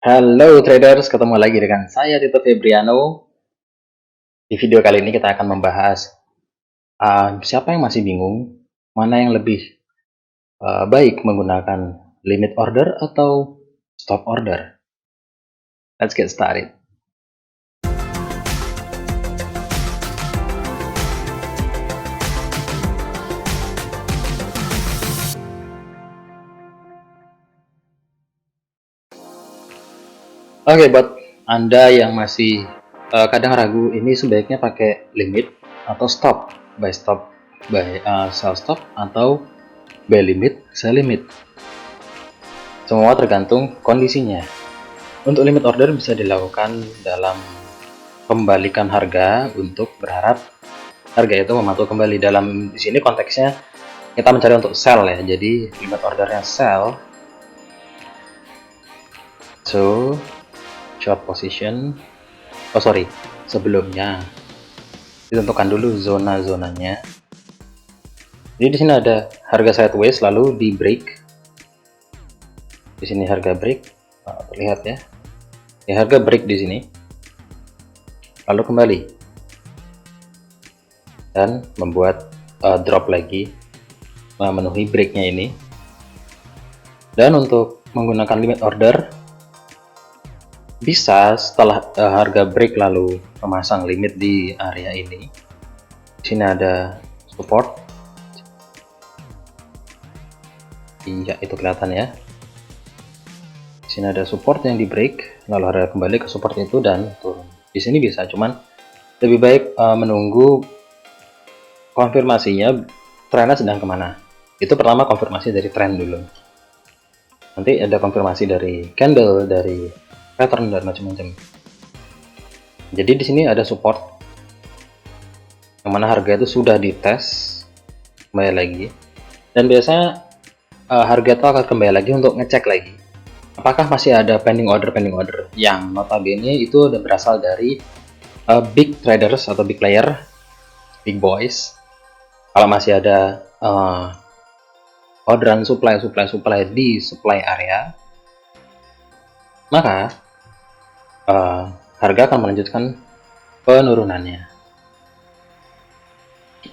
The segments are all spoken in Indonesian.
Halo traders, ketemu lagi dengan saya Tito Febriano. Di video kali ini kita akan membahas siapa yang masih bingung mana yang lebih baik menggunakan limit order atau stop order. Let's get started. Oke, buat Anda yang masih kadang ragu, ini sebaiknya pakai limit atau stop by sell stop atau buy limit, sell limit. Semua tergantung kondisinya. Untuk limit order bisa dilakukan dalam pembalikan harga untuk berharap harga itu mematuhi kembali. Di sini konteksnya kita mencari untuk sell ya. Jadi limit ordernya sell. So short position. Oh sorry, sebelumnya ditentukan dulu zona-zonanya. Jadi di sini ada harga sideways lalu di break. Di sini harga break, terlihat ya. Ya harga break di sini. Lalu kembali dan membuat drop lagi memenuhi breaknya ini. Dan untuk menggunakan limit order bisa setelah harga break lalu memasang limit di area ini. Di sini ada support. Iya, itu kelihatan ya. Di sini ada support yang di break, lalu harga kembali ke support itu dan turun. Di sini bisa, cuman lebih baik menunggu konfirmasinya trennya sedang kemana. Itu pertama konfirmasi dari tren dulu. Nanti ada konfirmasi dari candle, dari pattern dan macam-macam. Jadi di sini ada support yang mana harga itu sudah dites kembali lagi, dan biasanya harga itu akan kembali lagi untuk ngecek lagi apakah masih ada pending order yang notabene itu udah berasal dari big traders atau big player, big boys. Kalau masih ada orderan supply di supply area, maka harga akan melanjutkan penurunannya.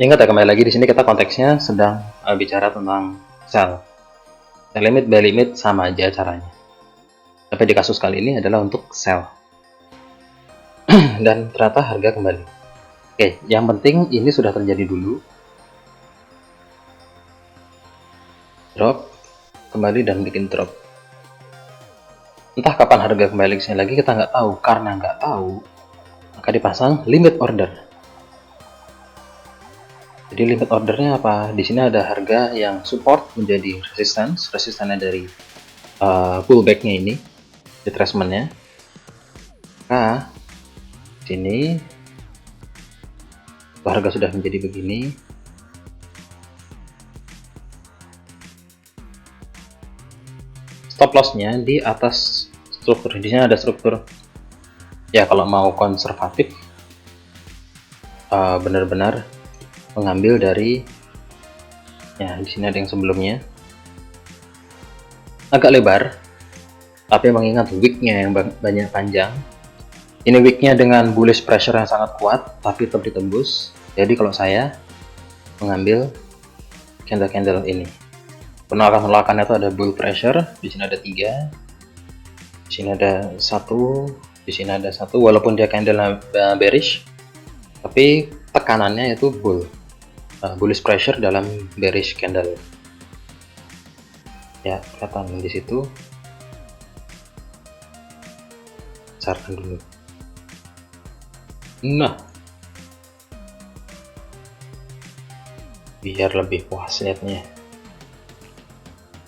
Ingat ya, kembali lagi di sini kita konteksnya sedang bicara tentang sell limit, buy limit sama aja caranya. Tapi di kasus kali ini adalah untuk sell. Dan ternyata harga kembali. Oke, yang penting ini sudah terjadi dulu. Drop, kembali dan bikin drop. Entah kapan harga kembali ke sini lagi kita nggak tahu. Karena nggak tahu, maka dipasang limit order. Jadi limit ordernya apa? Di sini ada harga yang support menjadi resistannya dari pullbacknya ini, retracementnya. Nah, sini harga sudah menjadi begini. Stop lossnya di atas struktur. Di sini ada struktur. Ya kalau mau konservatif, benar-benar mengambil dari ya di sini ada yang sebelumnya agak lebar, tapi mengingat wicknya yang banyak panjang. Ini wicknya dengan bullish pressure yang sangat kuat, tapi tetap ditembus. Jadi kalau saya mengambil candle-candle ini, penolakan-penolakannya itu ada bull pressure. Di sini ada 3, di sini ada 1, di sini ada 1. Walaupun dia candle bearish, tapi tekanannya itu bullish pressure dalam bearish candle. Ya, kelihatan di situ. Besarkan dulu. Nah, biar lebih puas lihatnya.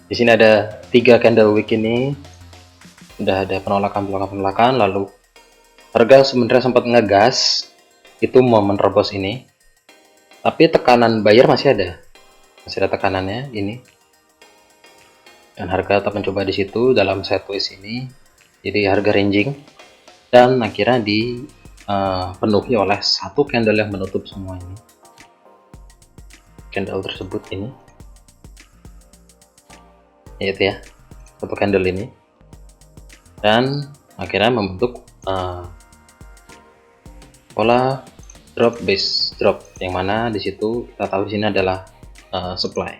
Di sini ada 3 candle wick ini. Udah ada penolakan, lalu harga sebenarnya sempat ngegas itu mau menerobos ini. Tapi tekanan buyer masih ada tekanannya ini, dan harga tetap mencoba di situ dalam sideways ini. Jadi harga ranging dan akhirnya dipenuhi oleh satu candle yang menutup semua ini. Candle tersebut ini, yaitu ya satu candle ini. dan akhirnya membentuk pola drop base drop, yang mana di situ kita tahu di sini adalah supply.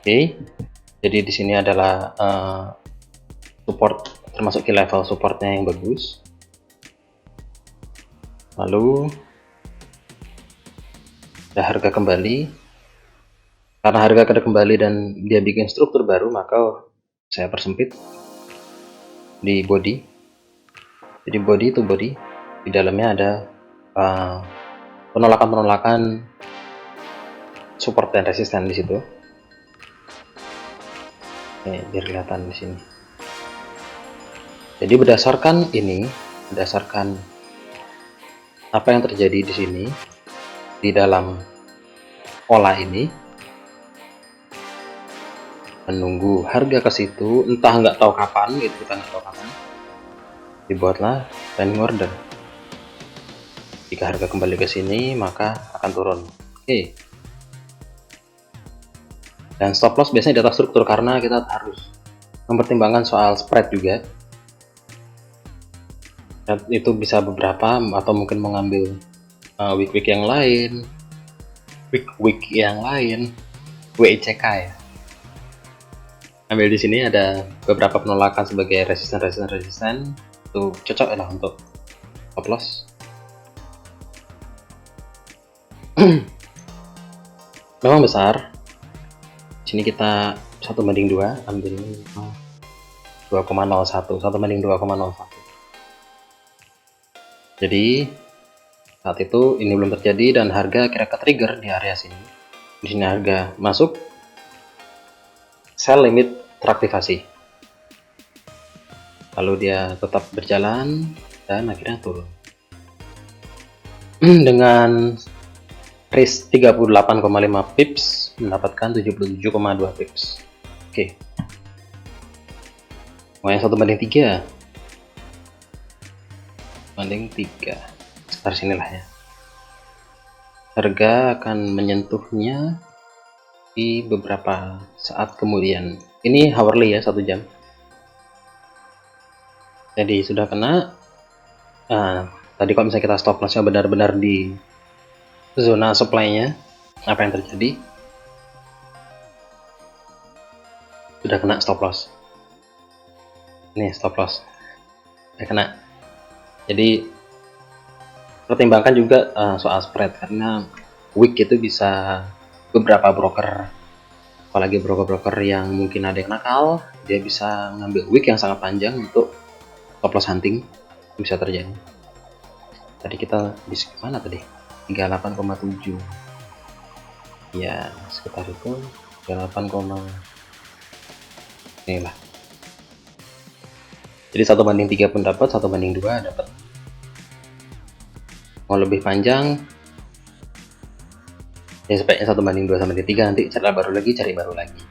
Oke, jadi di sini adalah support, termasuk key level supportnya yang bagus. Lalu ada harga kembali. Karena harga kembali dan dia bikin struktur baru, maka saya persempit di body. Jadi body itu body, di dalamnya ada penolakan-penolakan support dan resisten di situ. Oke, biar kelihatan di sini. Jadi berdasarkan ini, berdasarkan apa yang terjadi di sini di dalam pola ini, menunggu harga ke situ, entah nggak tahu kapan, gitu kita nggak tahu kapan, dibuatlah trending order. Jika harga kembali ke sini, maka akan turun. Oke. Dan stop loss biasanya di atas struktur, karena kita harus mempertimbangkan soal spread juga. Dan itu bisa beberapa, atau mungkin mengambil week yang lain, week yang lain, WICK ya. Ambil di sini ada beberapa penolakan sebagai resisten, itu cocok lah untuk stop loss. Memang besar. Sini kita 1:2, ambil 2,01, 1:2,01. Jadi saat itu ini belum terjadi dan harga kira ke trigger di area sini. Di sini harga masuk, sell limit teraktivasi. Lalu dia tetap berjalan dan akhirnya turun. Dengan risk 38,5 pips mendapatkan 77,2 pips. Oke. Mau yang 1:3. Banding 3. Sekitar sinilah ya. Harga akan menyentuhnya di beberapa saat kemudian. Ini hourly ya, 1 jam. Jadi sudah kena. Tadi kalau misalnya kita stop lossnya benar-benar di zona supply-nya, apa yang terjadi? Sudah kena stop loss. Ini stop loss. Sudah kena. Jadi pertimbangkan juga soal spread, karena week itu bisa beberapa broker, apalagi broker-broker yang mungkin ada yang nakal, dia bisa ngambil week yang sangat panjang untuk stop loss hunting, bisa terjadi. Tadi kita di mana tadi? 38,7 ya, sekitar itu 38, inilah. Jadi 1:3 pun dapat, 1:2 dapat. Mau lebih panjang ya sebaiknya 1:2, 1:3, nanti cari baru lagi.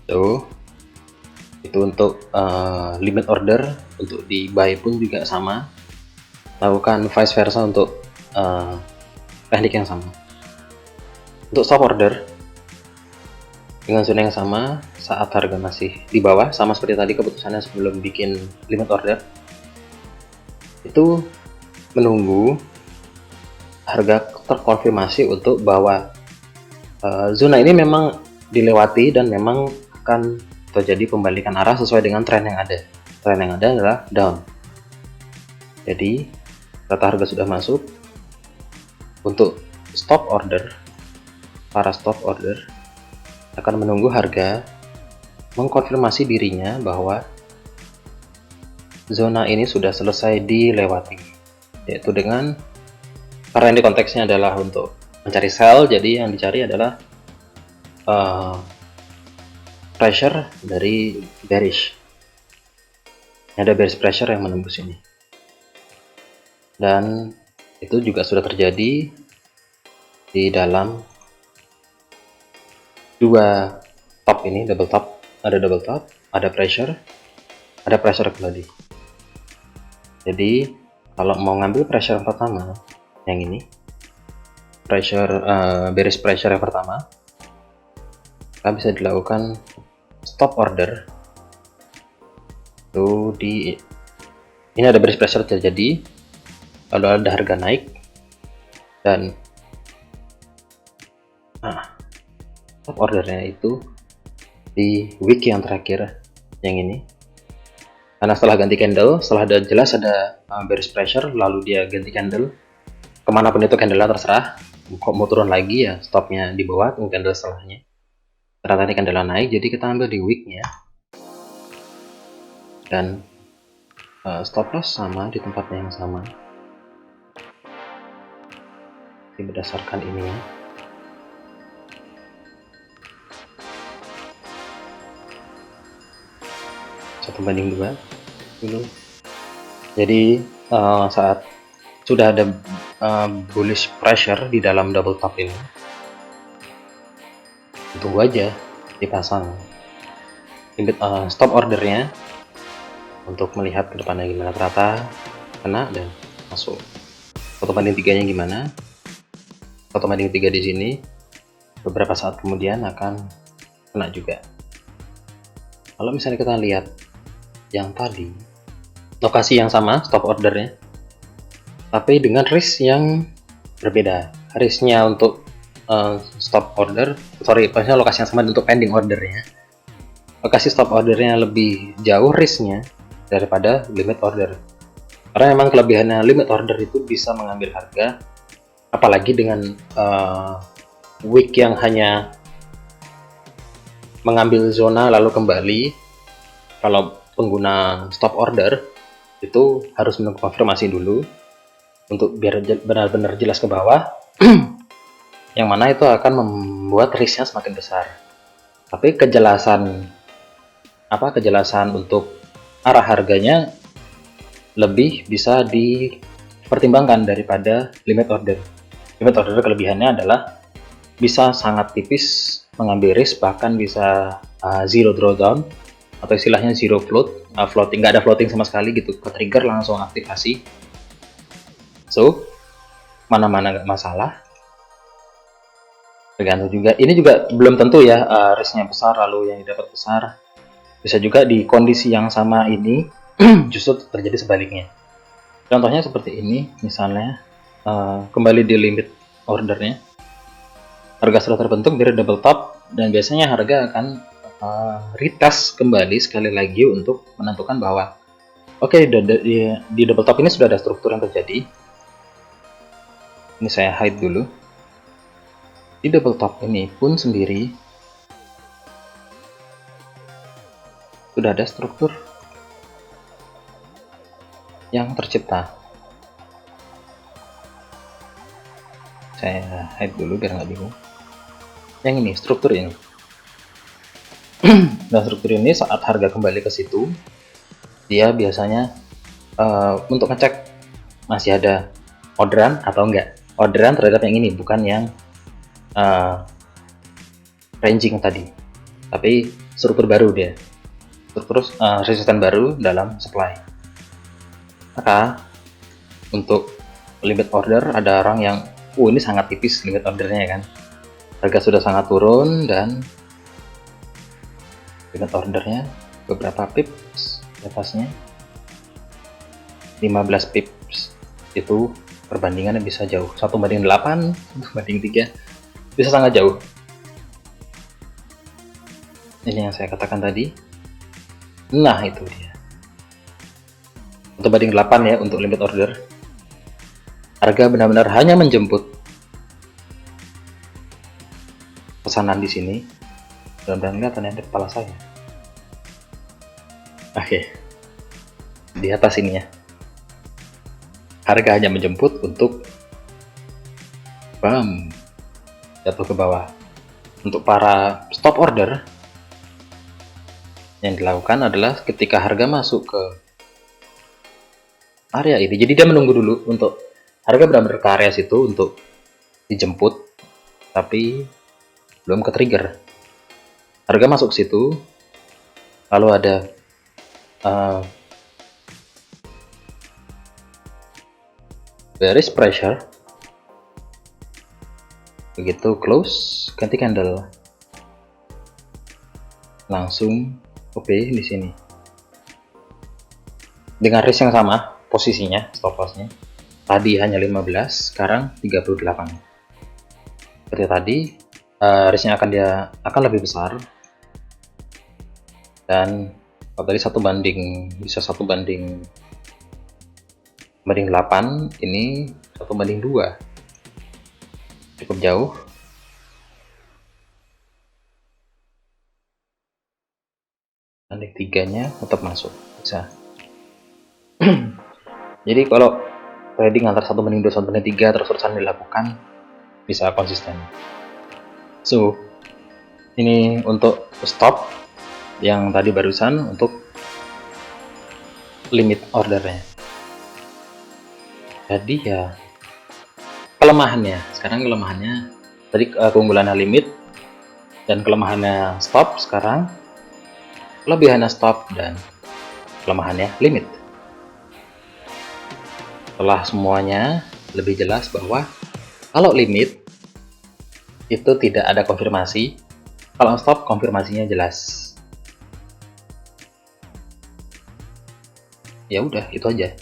Tuh, itu untuk limit order. Untuk di buy pun juga sama, lakukan vice versa untuk teknik yang sama. Untuk stop order dengan zona yang sama, saat harga masih di bawah, sama seperti tadi keputusannya sebelum bikin limit order, itu menunggu harga terkonfirmasi untuk bahwa zona ini memang dilewati dan memang akan terjadi pembalikan arah sesuai dengan tren yang ada. Tren yang ada adalah down. Jadi rata harga sudah masuk. Untuk stop order, para stop order akan menunggu harga mengkonfirmasi dirinya bahwa zona ini sudah selesai dilewati, yaitu dengan, karena ini konteksnya adalah untuk mencari sell, jadi yang dicari adalah pressure dari bearish. Ada bearish pressure yang menembus ini, dan itu juga sudah terjadi di dalam dua top ini, double top, ada pressure kembali. Jadi kalau mau ngambil pressure yang pertama, yang ini bearish pressure yang pertama, bisa dilakukan stop order itu ini ada bearish pressure terjadi, lalu ada harga naik, dan stop ordernya itu di week yang terakhir yang ini. Karena setelah ganti candle, setelah ada jelas ada bearish pressure, lalu dia ganti candle, kemanapun itu candle-nya terserah, kok mau turun lagi ya stopnya di bawah, tunggu candle setelahnya. Ternyata ini candle naik, jadi kita ambil di weeknya, dan stop loss sama di tempatnya yang sama. Ini berdasarkan ini ya. Satu banding 2 dulu. Jadi saat sudah ada bullish pressure di dalam double top ini, tunggu aja dipasang limit stop ordernya untuk melihat ke depannya gimana. Ternyata kena dan masuk. 1/3 nya gimana? 1/3 di sini beberapa saat kemudian akan kena juga. Kalau misalnya kita lihat yang tadi, lokasi yang sama stop ordernya, tapi dengan risk yang berbeda. Risknya untuk stop order, maksudnya lokasi yang sama untuk pending ordernya. Lokasi stop ordernya lebih jauh risknya daripada limit order. Karena memang kelebihannya limit order itu bisa mengambil harga, apalagi dengan week yang hanya mengambil zona lalu kembali. Kalau pengguna stop order itu harus menunggu konfirmasi dulu untuk biar benar-benar jelas ke bawah, yang mana itu akan membuat risknya semakin besar. Tapi kejelasan untuk arah harganya lebih bisa dipertimbangkan daripada limit order. Limit order kelebihannya adalah bisa sangat tipis mengambil risk, bahkan bisa zero drawdown atau istilahnya zero floating, nggak ada floating sama sekali gitu, ke trigger langsung aktivasi. So mana-mana nggak masalah, tergantung juga. Ini juga belum tentu ya risknya besar lalu yang didapat besar. Bisa juga di kondisi yang sama ini justru terjadi sebaliknya. Contohnya seperti ini, misalnya kembali di limit ordernya, harga sudah terbentuk dari double top, dan biasanya harga akan retest kembali sekali lagi untuk menentukan bahwa oke, di double top ini sudah ada struktur yang terjadi. Ini saya hide dulu. Di double top ini pun sendiri sudah ada struktur yang tercipta. Saya hide dulu biar nggak bingung. Yang ini struktur ini. Dan struktur ini saat harga kembali ke situ, dia biasanya untuk ngecek masih ada orderan atau enggak. Orderan terhadap yang ini, bukan yang ranging tadi, tapi struktur baru dia. Struktur resisten baru dalam supply. Maka untuk limit order ada orang yang ini sangat tipis limit ordernya kan, harga sudah sangat turun dan limit ordernya beberapa pips atasnya, 15 pips, itu perbandingannya bisa jauh, 1/8, 1/3, bisa sangat jauh. Ini yang saya katakan tadi. Nah itu dia, 1/8 ya untuk limit order. Harga benar-benar hanya menjemput pesanan di sini. Mudah-mudahan kelihatan ya di kepala saya. Oke, di atas ini ya, harga hanya menjemput untuk jatuh ke bawah. Untuk para stop order, yang dilakukan adalah ketika harga masuk ke area ini, jadi dia menunggu dulu untuk harga benar-benar ke area situ untuk dijemput, tapi belum ke trigger. Harga masuk situ, lalu ada bearish pressure, begitu close ganti candle, langsung OP di sini dengan range yang sama posisinya, stop lossnya tadi hanya 15, sekarang 38. Seperti tadi, range-nya akan lebih besar, dan kalau tadi bisa 1 banding 8, ini 1 banding 2, cukup jauh. Banding 3-nya tetap masuk, bisa. Jadi kalau trading antar 1 banding 2, 1 banding 3 terus-terusan dilakukan, bisa konsisten. So, ini untuk stop yang tadi barusan untuk limit ordernya. Jadi ya kelemahannya, sekarang kelemahannya tadi keunggulannya limit dan kelemahannya stop, sekarang kelebihannya stop dan kelemahannya limit. Setelah semuanya lebih jelas bahwa kalau limit itu tidak ada konfirmasi, kalau stop konfirmasinya jelas. Ya udah, itu aja.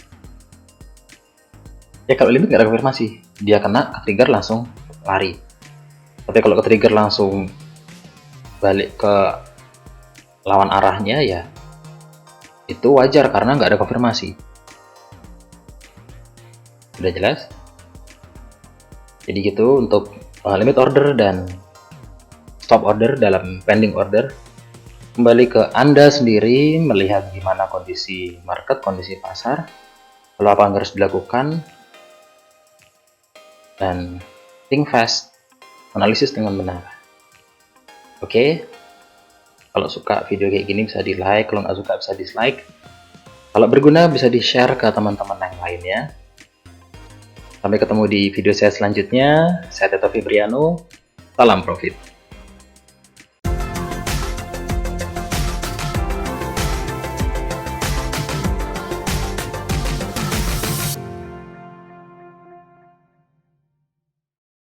Ya kalau limit nggak ada konfirmasi, dia kena ke trigger langsung lari. Tapi kalau ke trigger langsung balik ke lawan arahnya, ya itu wajar karena nggak ada konfirmasi. Udah jelas? Jadi gitu untuk limit order dan stop order dalam pending order. Kembali ke Anda sendiri melihat gimana kondisi market, kondisi pasar, lalu apa yang harus dilakukan, dan think fast, analisis dengan benar. Oke? Kalau suka video kayak gini bisa di like, kalau nggak suka bisa dislike. Kalau berguna bisa di share ke teman-teman yang lainnya. Sampai ketemu di video saya selanjutnya. Saya Teto Fibriano. Salam profit.